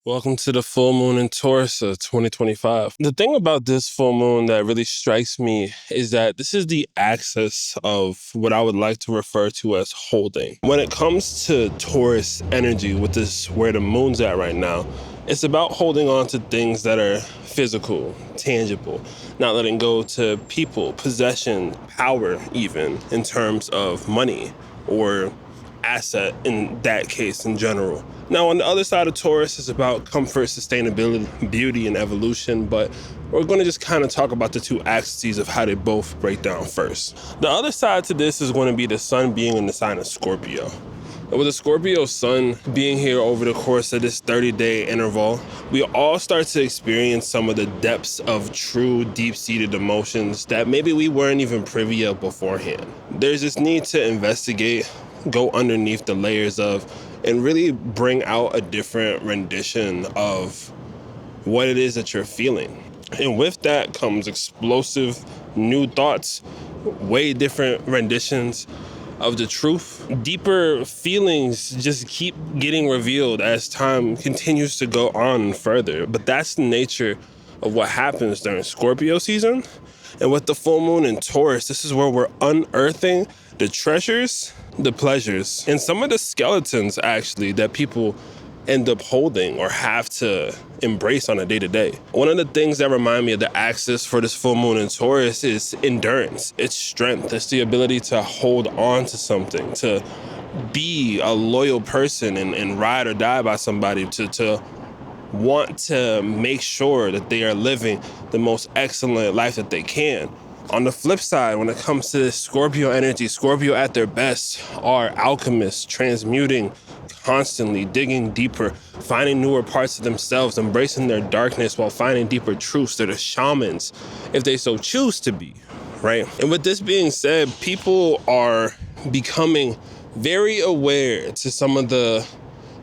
Welcome to the full moon in Taurus of 2025. The thing about this full moon that really strikes me is that this is the axis of what I would like to refer to as holding. When it comes to Taurus energy, with this where the moon's at right now, it's about holding on to things that are physical, tangible, not letting go to people, possession, power, even in terms of money or asset in that case in general. Now, on the other side of Taurus is about comfort, sustainability, beauty, and evolution, but we're going to just kind of talk about the two axes of how they both break down first. The other side to this is going to be the sun being in the sign of Scorpio. And with the Scorpio sun being here over the course of this 30-day interval, we all start to experience some of the depths of true deep-seated emotions that maybe we weren't even privy of beforehand. There's this need to investigate, go underneath the layers of, and really bring out a different rendition of what it is that you're feeling. And with that comes explosive new thoughts, way different renditions of the truth. Deeper feelings just keep getting revealed as time continues to go on further. But that's the nature of what happens during Scorpio season. And with the full moon in Taurus, this is where we're unearthing the treasures, the pleasures, and some of the skeletons actually that people end up holding or have to embrace on a day-to-day. One of the things that remind me of the axis for this full moon in Taurus is endurance. It's strength. It's the ability to hold on to something, to be a loyal person and ride or die by somebody, to want to make sure that they are living the most excellent life that they can. On the flip side, when it comes to this Scorpio energy, Scorpio at their best are alchemists, transmuting constantly, digging deeper, finding newer parts of themselves, embracing their darkness while finding deeper truths. They're the shamans, if they so choose to be, right? And with this being said, people are becoming very aware to some of the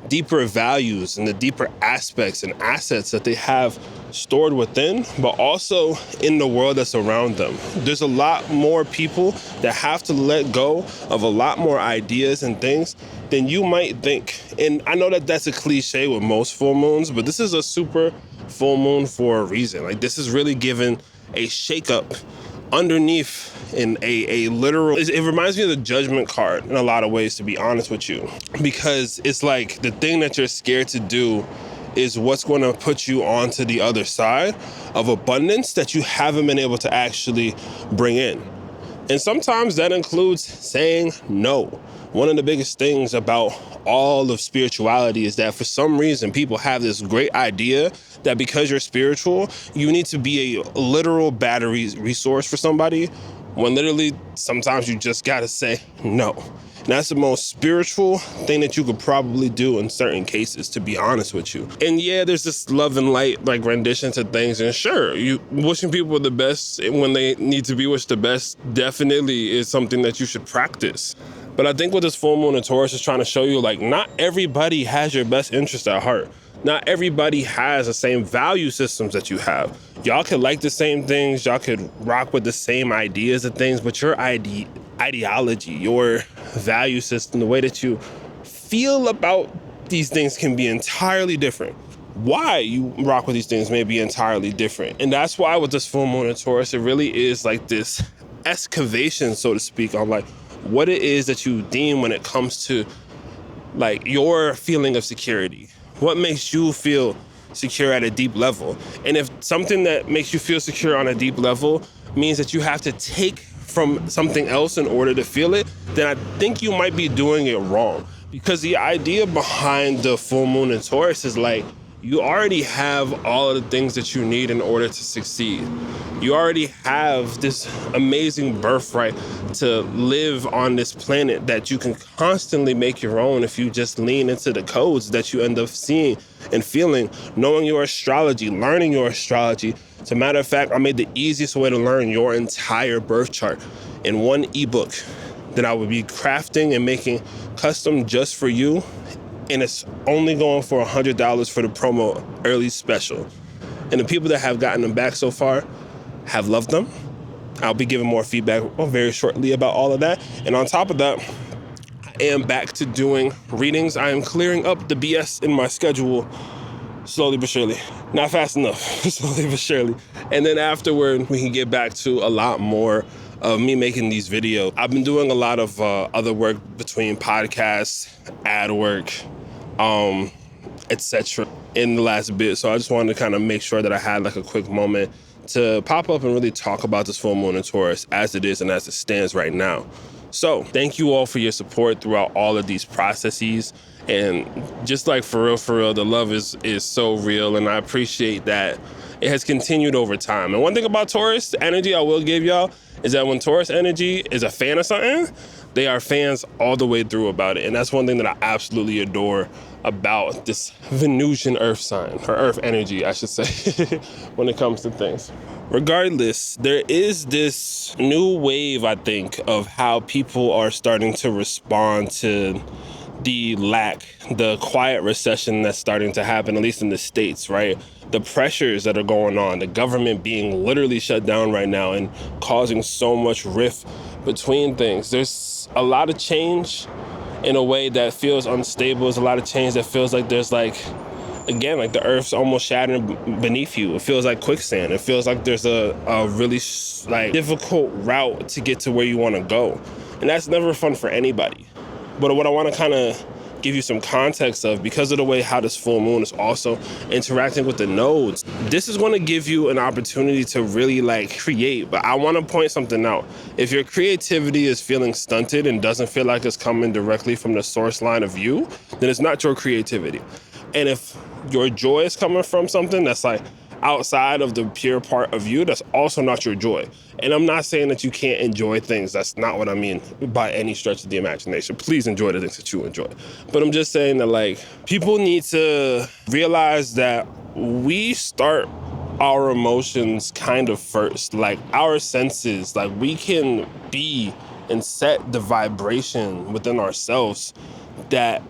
deeper values and the deeper aspects and assets that they have stored within, but also in the world that's around them. There's a lot more people that have to let go of a lot more ideas and things than you might think. And I know that that's a cliche with most full moons, but this is a super full moon for a reason. Like, this is really giving a shakeup underneath in a literal, it reminds me of the judgment card in a lot of ways, to be honest with you, because it's like the thing that you're scared to do is what's going to put you onto the other side of abundance that you haven't been able to actually bring in. And sometimes that includes saying no. One of the biggest things about all of spirituality is that for some reason people have this great idea that because you're spiritual, you need to be a literal battery resource for somebody, when literally sometimes you just gotta say no. And that's the most spiritual thing that you could probably do in certain cases, to be honest with you. And yeah, there's this love and light like rendition to things, and sure, you wishing people the best when they need to be wished the best definitely is something that you should practice. But I think what this full moon in Taurus is trying to show you, like, not everybody has your best interest at heart. Not everybody has the same value systems that you have. Y'all could like the same things, y'all could rock with the same ideas of things, but your ideology, your value system, the way that you feel about these things can be entirely different. Why you rock with these things may be entirely different. And that's why with this full moon in Taurus, it really is like this excavation, so to speak, on like what it is that you deem when it comes to like your feeling of security. What makes you feel secure at a deep level? And if something that makes you feel secure on a deep level means that you have to take from something else in order to feel it, then I think you might be doing it wrong. Because the idea behind the full moon in Taurus is like, you already have all of the things that you need in order to succeed. You already have this amazing birthright to live on this planet that you can constantly make your own if you just lean into the codes that you end up seeing and feeling, knowing your astrology, learning your astrology. As a matter of fact, I made the easiest way to learn your entire birth chart in one ebook that I would be crafting and making custom just for you. And it's only going for $100 for the promo early special. And the people that have gotten them back so far have loved them. I'll be giving more feedback very shortly about all of that. And on top of that, I am back to doing readings. I am clearing up the BS in my schedule slowly but surely. Not fast enough, slowly but surely. And then afterward, we can get back to a lot more of me making these videos. I've been doing a lot of other work between podcasts, ad work, etc. in the last bit. So I just wanted to kind of make sure that I had like a quick moment to pop up and really talk about this full moon in Taurus as it is and as it stands right now. So thank you all for your support throughout all of these processes. And just like for real, the love is so real. And I appreciate that it has continued over time. And one thing about Taurus energy I will give y'all is that when Taurus energy is a fan of something, they are fans all the way through about it. And that's one thing that I absolutely adore about this Venusian earth sign, or earth energy, I should say, when it comes to things. Regardless, there is this new wave, I think, of how people are starting to respond to the quiet recession that's starting to happen, at least in the States, right? The pressures that are going on, the government being literally shut down right now and causing so much rift between things. There's a lot of change in a way that feels unstable. There's a lot of change that feels like there's again, the earth's almost shattering beneath you. It feels like quicksand. It feels like there's a really difficult route to get to where you want to go. And that's never fun for anybody. But what I want to kind of give you some context of, because of the way how this full moon is also interacting with the nodes, this is going to give you an opportunity to really create. But I want to point something out. If your creativity is feeling stunted and doesn't feel like it's coming directly from the source line of you, then it's not your creativity. And if your joy is coming from something that's outside of the pure part of you, that's also not your joy. And I'm not saying that you can't enjoy things. That's not what I mean by any stretch of the imagination. Please enjoy the things that you enjoy. But I'm just saying that people need to realize that we start our emotions kind of first. Our senses, we can be and set the vibration within ourselves that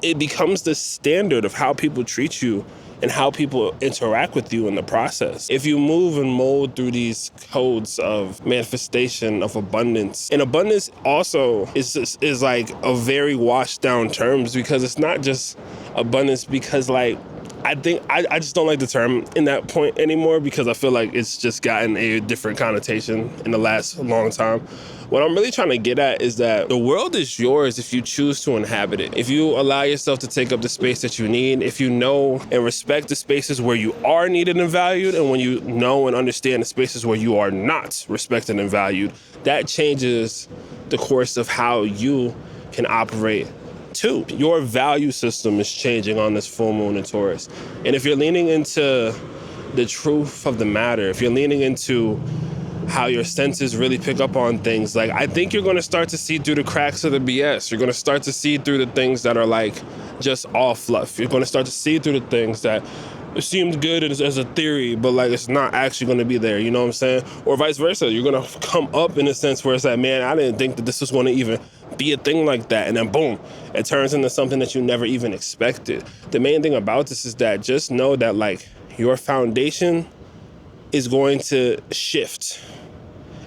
it becomes the standard of how people treat you and how people interact with you in the process. If you move and mold through these codes of manifestation, of abundance, and abundance also is a very washed down terms, because it's not just abundance because I think I just don't like the term in that point anymore, because I feel like it's just gotten a different connotation in the last long time. What I'm really trying to get at is that the world is yours if you choose to inhabit it. If you allow yourself to take up the space that you need, if you know and respect the spaces where you are needed and valued, and when you know and understand the spaces where you are not respected and valued, that changes the course of how you can operate too. Your value system is changing on this full moon in Taurus. And if you're leaning into the truth of the matter, if you're leaning into how your senses really pick up on things, I think you're going to start to see through the cracks of the BS. You're going to start to see through the things that are just all fluff. You're going to start to see through the things that it seems good as a theory, but it's not actually going to be there. You know what I'm saying? Or vice versa. You're going to come up in a sense where it's man, I didn't think that this was going to even be a thing like that. And then boom, it turns into something that you never even expected. The main thing about this is that just know that your foundation is going to shift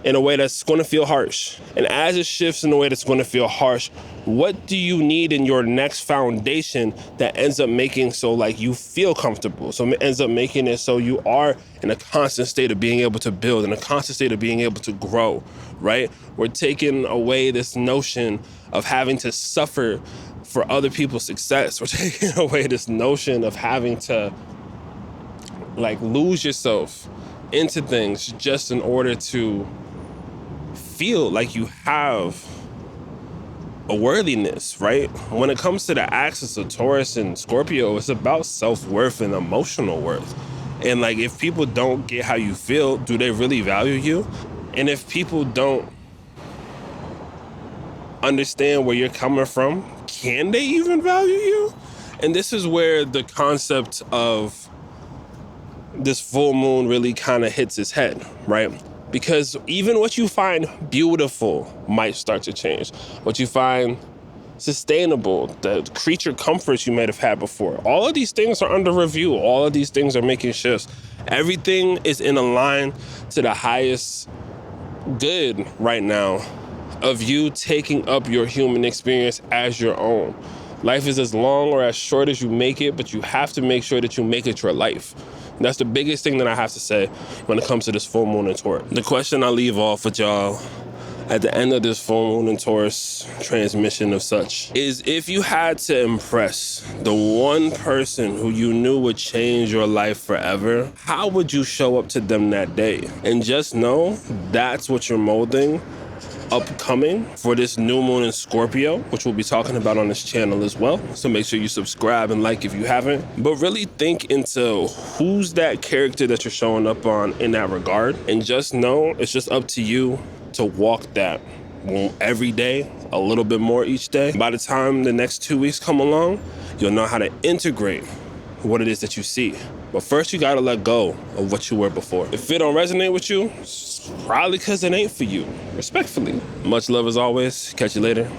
in a way that's going to feel harsh. And as it shifts in a way that's going to feel harsh, what do you need in your next foundation that ends up making so you feel comfortable? So it ends up making it so you are in a constant state of being able to build, in a constant state of being able to grow, right? We're taking away this notion of having to suffer for other people's success. We're taking away this notion of having to lose yourself into things just in order to feel like you have a worthiness, right? When it comes to the axis of Taurus and Scorpio, it's about self-worth and emotional worth. And if people don't get how you feel, do they really value you? And if people don't understand where you're coming from, can they even value you? And this is where the concept of this full moon really kind of hits its head, right? Because even what you find beautiful might start to change. What you find sustainable, the creature comforts you might have had before. All of these things are under review. All of these things are making shifts. Everything is in a line to the highest good right now of you taking up your human experience as your own. Life is as long or as short as you make it, but you have to make sure that you make it your life. And that's the biggest thing that I have to say when it comes to this full moon in Taurus. The question I leave off with y'all at the end of this full moon in Taurus transmission of such is, if you had to impress the one person who you knew would change your life forever, how would you show up to them that day? And just know that's what you're molding upcoming for this new moon in Scorpio, which we'll be talking about on this channel as well. So make sure you subscribe and like if you haven't. But really think into who's that character that you're showing up on in that regard. And just know it's just up to you to walk that every day, a little bit more each day. By the time the next 2 weeks come along, you'll know how to integrate what it is that you see. But first you gotta let go of what you were before. If it don't resonate with you, it's probably because it ain't for you. Respectfully. Much love as always. Catch you later.